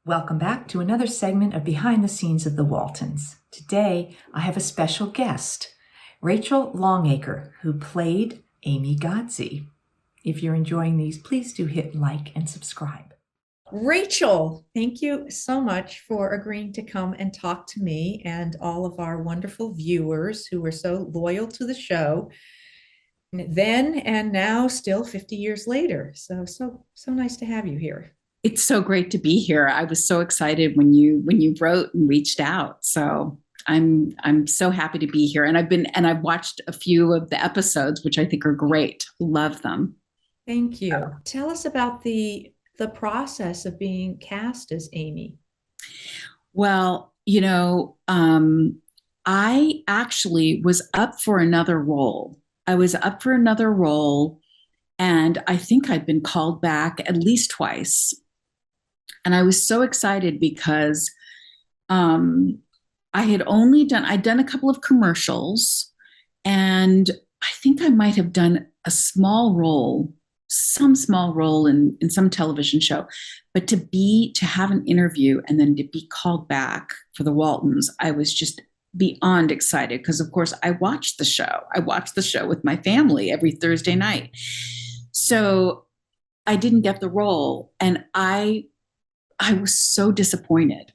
Welcome back to another segment of Behind the Scenes of the Waltons. Today, I have a special guest, Rachel Longaker, who played Aimee Godsey. If you're enjoying these, please do hit like and subscribe. Rachel, thank you so much for agreeing to come and talk to me and all of our wonderful viewers who are so loyal to the show then and now, still 50 years later. So nice to have you here. It's so great to be here. I was so excited when you wrote and reached out. So I'm so happy to be here. And I've watched a few of the episodes, which I think are great. Love them. Thank you. Tell us about the process of being cast as Aimee. Well, I actually was up for another role. And I think I'd been called back at least twice. And I was so excited because I'd done a couple of commercials, and I think I might have done some small role in some television show. But to have an interview and then to be called back for the Waltons, I was just beyond excited because, of course, I watched the show. I watched the show with my family every Thursday night. So I didn't get the role, and I was so disappointed.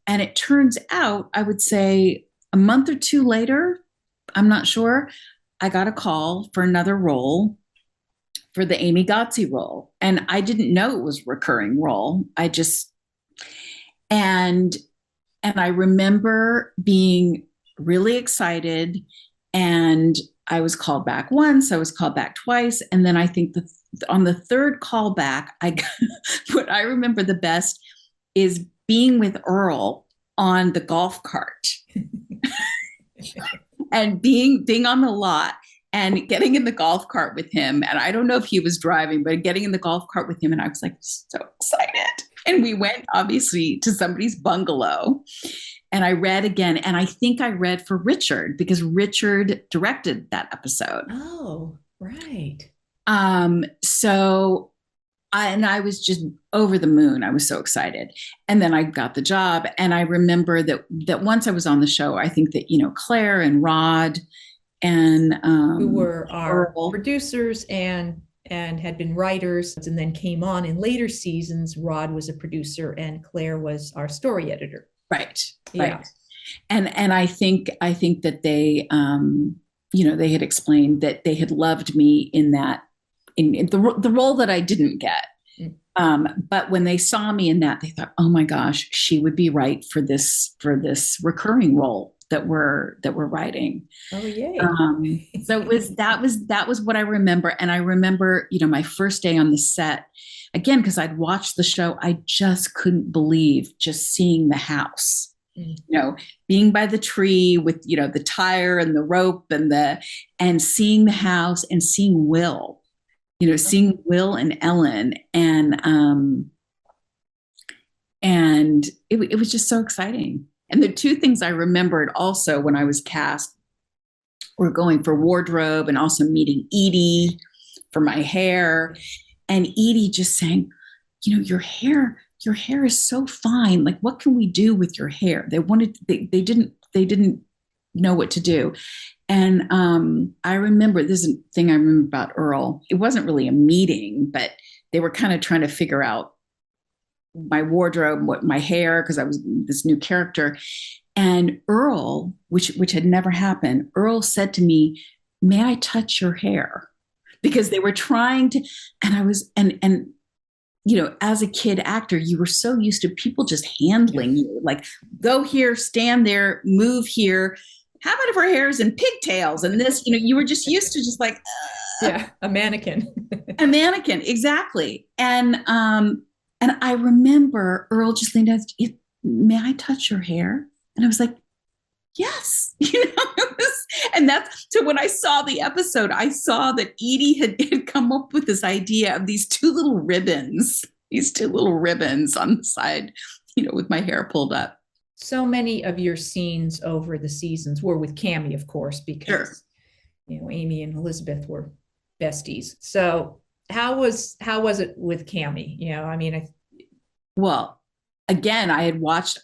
And it turns out, I would say a month or two later, I'm not sure, I got a call for another role, for the Aimee Godsey role. And I didn't know it was a recurring role. And I remember being really excited, and I was called back once, I was called back twice. And then I think on the third call back, what I remember the best is being with Earl on the golf cart and being on the lot and getting in the golf cart with him. And I don't know if he was driving, but getting in the golf cart with him. And I was like, so excited. And we went obviously to somebody's bungalow. And I read again, and I think I read for Richard because Richard directed that episode. Oh, right. I was just over the moon. I was so excited. And then I got the job. And I remember that once I was on the show, I think that, Claire and Rod and who were our Earl producers and had been writers and then came on in later seasons. Rod was a producer and Claire was our story editor. Right. Yeah. Right. And I think that they, they had explained that they had loved me in the role that I didn't get. But when they saw me in that, they thought, oh my gosh, she would be right for this recurring role that we're writing. Oh, yay. So that was what I remember. And I remember, my first day on the set, again, because I'd watched the show, I just couldn't believe just seeing the house, being by the tree with, the tire and the rope and seeing the house and seeing Will, seeing Will and Ellen. And it was just so exciting. And the two things I remembered also when I was cast were going for wardrobe and also meeting Edie for my hair. And Edie just saying, your hair is so fine. Like, what can we do with your hair? They didn't know what to do. And I remember, this is a thing I remember about Earl. It wasn't really a meeting, but they were kind of trying to figure out my wardrobe, what my hair, because I was this new character. And Earl, which had never happened, Earl said to me, may I touch your hair? Because they were trying to, and I was, and as a kid actor, you were so used to people just handling you, like, go here, stand there, move here. How about if her hair is in pigtails and this, you were just used to just like, yeah, a mannequin. A mannequin, exactly. And I remember Earl just leaned out, may I touch your hair? And I was like, yes, and so when I saw the episode, I saw that Edie had come up with this idea of these two little ribbons on the side, with my hair pulled up. So many of your scenes over the seasons were with Cammie, of course, because, Aimee and Elizabeth were besties. So how was it with Cammie? Well, again, I had watched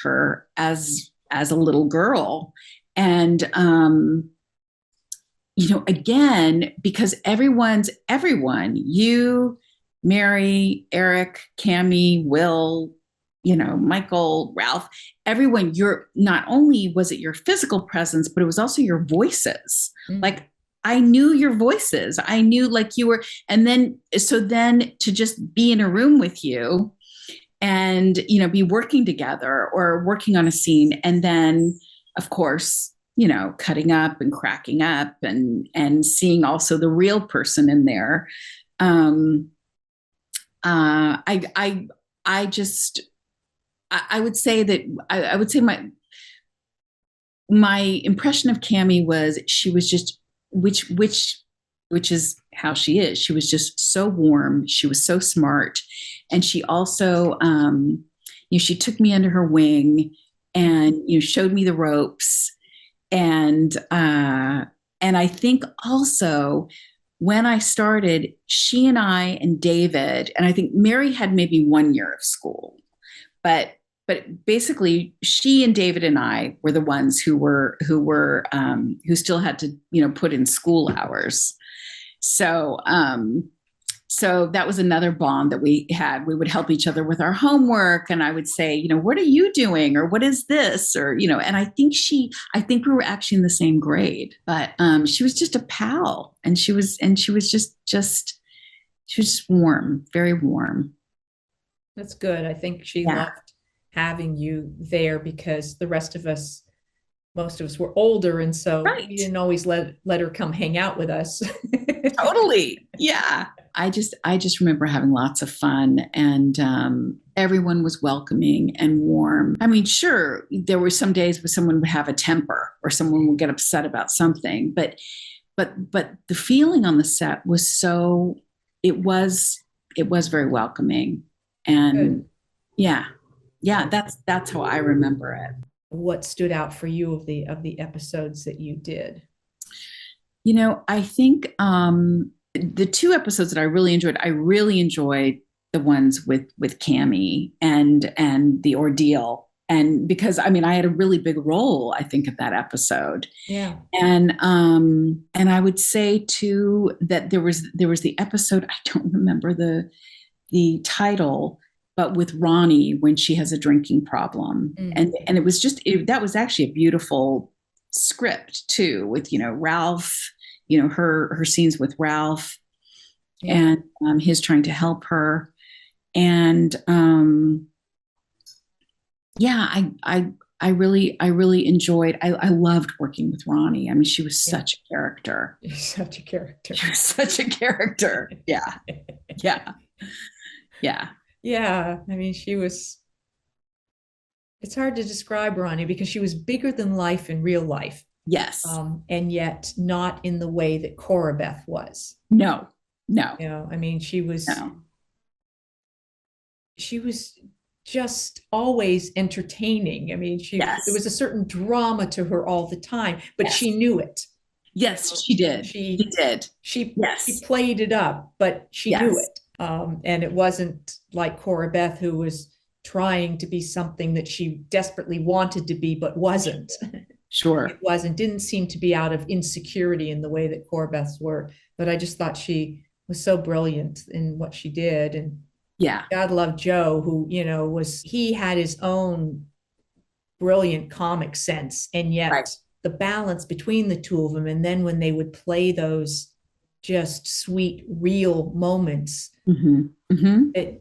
her as a little girl. And again, because everyone, you, Mary, Eric, Cammie, Will, Michael, Ralph, everyone, not only was it your physical presence, but it was also your voices. Mm-hmm. Like, I knew your voices. I knew like you were, and then to just be in a room with you and, be working together or working on a scene. And then of course, cutting up and cracking up and seeing also the real person in there. I would say that I would say my impression of Cammie was she was just, which is how she is. She was just so warm. She was so smart. And she also, she took me under her wing and, showed me the ropes. And I think also when I started, she and I and David, and I think Mary had maybe 1 year of school, but basically she and David and I were the ones who still had to, put in school hours. So that was another bond that we had. We would help each other with our homework. And I would say, what are you doing? Or what is this? Or, and I think we were actually in the same grade, but she was just a pal. And she was just warm, very warm. That's good. I think she loved having you there because most of us were older. And so we didn't always let her come hang out with us. Totally. Yeah. I just remember having lots of fun and everyone was welcoming and warm. I mean, sure, there were some days where someone would have a temper or someone would get upset about something, but the feeling on the set was it was very welcoming. And good. Yeah, that's how I remember it. What stood out for you of the episodes that you did? I think the 2 episodes that I really enjoyed the ones with Cammie and the ordeal. And because I had a really big role, I think, at that episode. Yeah. And I would say too that there was the episode, I don't remember the title, but with Ronnie when she has a drinking problem. Mm-hmm. And it was that was actually a beautiful script too, with, Ralph, her scenes with Ralph and his trying to help her. And I really enjoyed, I loved working with Ronnie. She was such a character. Such a character. She was such a character. Yeah. Yeah. Yeah. Yeah. It's hard to describe Ronnie because she was bigger than life in real life. Yes. And yet not in the way that Corabeth was. No. She was just always entertaining. There was a certain drama to her all the time, but she knew it. Yes, she did. She did. She played it up, but she knew it. And it wasn't like Corabeth, who was trying to be something that she desperately wanted to be, but wasn't. Sure. It wasn't, didn't seem to be out of insecurity in the way that Corabeth's were. But I just thought she was so brilliant in what she did. And God love Joe, who, he had his own brilliant comic sense. And yet the balance between the two of them. And then when they would play those just sweet, real moments, it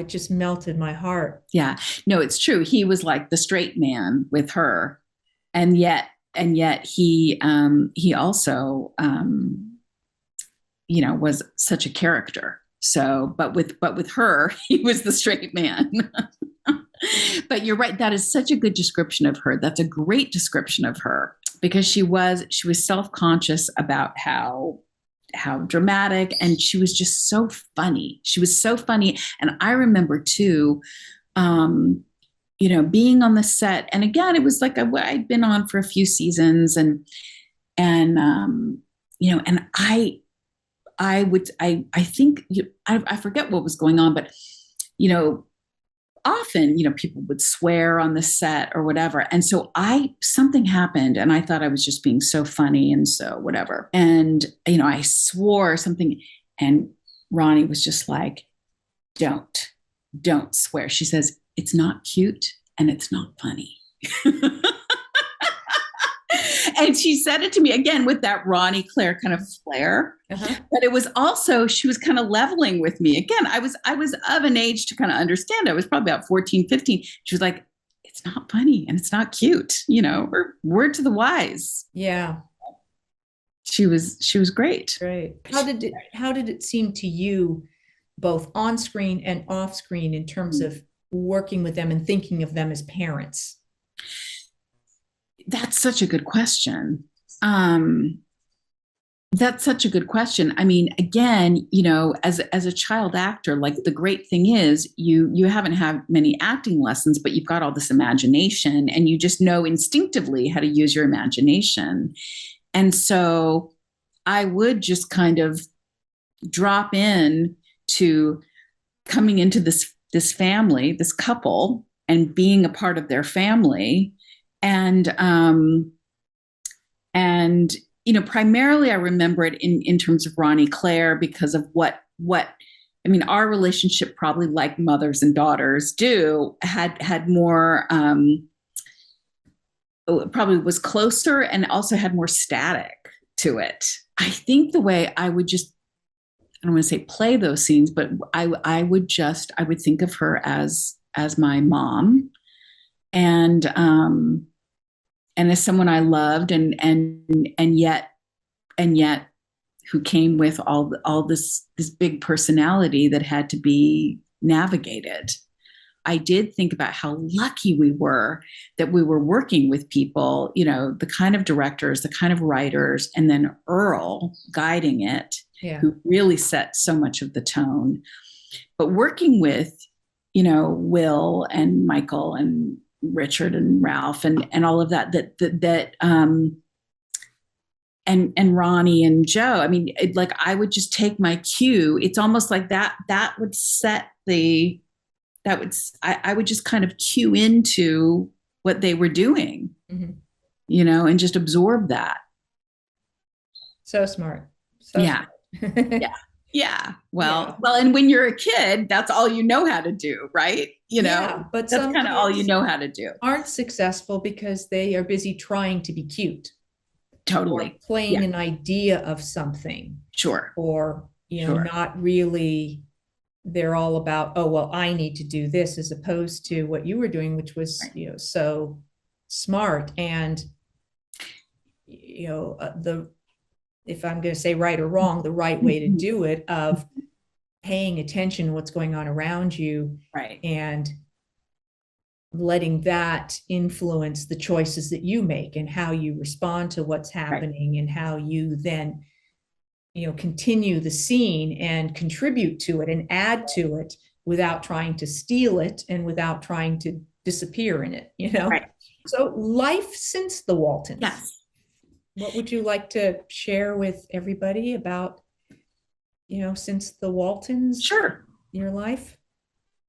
just melted my heart. Yeah, no, it's true. He was like the straight man with her. And yet he also, was such a character. So, but with her, he was the straight man. But you're right. That is such a good description of her. That's a great description of her because she was self-conscious about how dramatic, and she was just so funny. She was so funny. And I remember too, being on the set, and again, it was like I'd been on for a few seasons, and I think I forget what was going on, but often, people would swear on the set or whatever. And so something happened and I thought I was just being so funny and so whatever. And, I swore something and Ronnie was just like, don't swear. She says, it's not cute and it's not funny. And she said it to me again with that Ronnie Claire kind of flair. But it was also, she was kind of leveling with me. Again, I was of an age to kind of understand. I was probably about 14, 15. She was like, it's not funny and it's not cute, or word to the wise. Yeah. She was great. Great. How did it seem to you both on screen and off screen in terms of working with them and thinking of them as parents? That's such a good question. That's such a good question. I mean, again, as a child actor, like the great thing is you haven't had many acting lessons, but you've got all this imagination and you just know instinctively how to use your imagination. And so I would just kind of drop in to coming into this family, this couple, and being a part of their family. And primarily I remember it in terms of Ronnie Claire because of what our relationship, probably like mothers and daughters do, had more, probably was closer and also had more static to it. I think the way I would just, I don't want to say play those scenes, but I would think of her as my mom and as someone I loved and yet who came with all this big personality that had to be navigated. I did think about how lucky we were that we were working with people, the kind of directors, the kind of writers, and then Earl guiding it, who really set so much of the tone. But working with, Will and Michael and Richard and Ralph and all of that and Ronnie and Joe. I mean, I would just take my cue. It's almost like that would set I would just kind of cue into what they were doing, and just absorb that. So smart. Yeah. Yeah. Well, and when you're a kid, that's all you know how to do, right? But that's kind of all you know how to do. Aren't successful because they are busy trying to be cute. Totally. Or playing an idea of something. Sure. Or, not really, they're all about, oh, well, I need to do this, as opposed to what you were doing, which was, so smart. And, if I'm going to say right or wrong, the right way to do it, of paying attention to what's going on around you, right, and letting that influence the choices that you make and how you respond to what's happening, and how you then, continue the scene and contribute to it and add to it without trying to steal it and without trying to disappear in it, Right. So life since the Waltons. Yes. What would you like to share with everybody about, since the Waltons? Sure. Your life?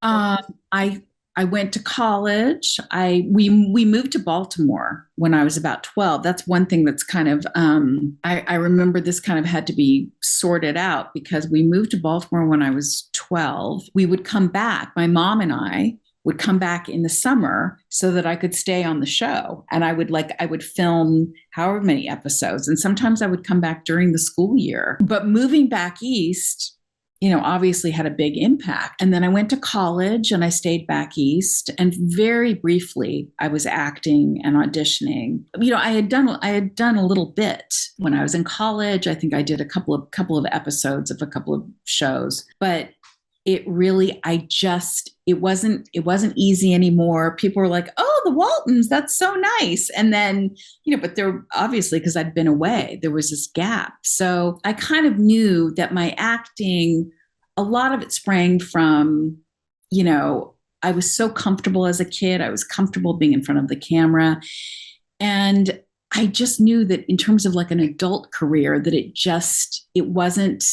I went to college. We moved to Baltimore when I was about 12. That's one thing that's kind of, I remember this kind of had to be sorted out because we moved to Baltimore when I was 12. We would come back, my mom and I would come back in the summer so that I could stay on the show. And I would film however many episodes. And sometimes I would come back during the school year. But moving back east, obviously had a big impact. And then I went to college and I stayed back east. And very briefly, I was acting and auditioning. I had done a little bit when I was in college. I think I did a couple of episodes of a couple of shows. But it really, it wasn't easy anymore. People were like, oh, the Waltons, that's so nice. And then, but there, obviously, because I'd been away, there was this gap. So I kind of knew that my acting, a lot of it sprang from, I was so comfortable as a kid. I was comfortable being in front of the camera. And I just knew that in terms of like an adult career, that it wasn't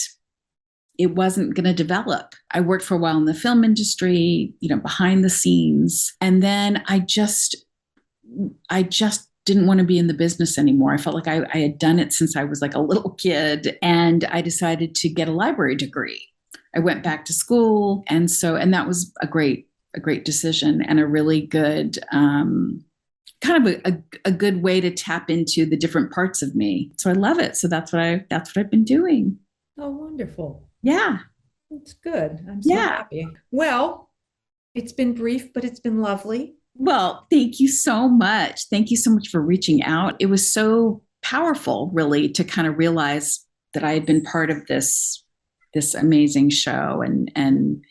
it wasn't going to develop. I worked for a while in the film industry, behind the scenes. And then I just didn't want to be in the business anymore. I felt like I had done it since I was like a little kid, and I decided to get a library degree. I went back to school. And that was a great decision, and a really good, kind of a good way to tap into the different parts of me. So I love it. So that's what I've been doing. Oh, wonderful. Yeah. That's good. I'm so happy. Well, it's been brief, but it's been lovely. Well, thank you so much. Thank you so much for reaching out. It was so powerful, really, to kind of realize that I had been part of this amazing show and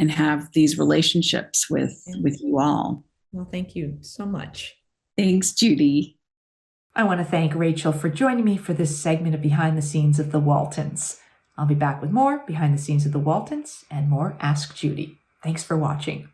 have these relationships with you all. Well, thank you so much. Thanks, Judy. I want to thank Rachel for joining me for this segment of Behind the Scenes of the Waltons. I'll be back with more Behind the Scenes of the Waltons and more Ask Judy. Thanks for watching.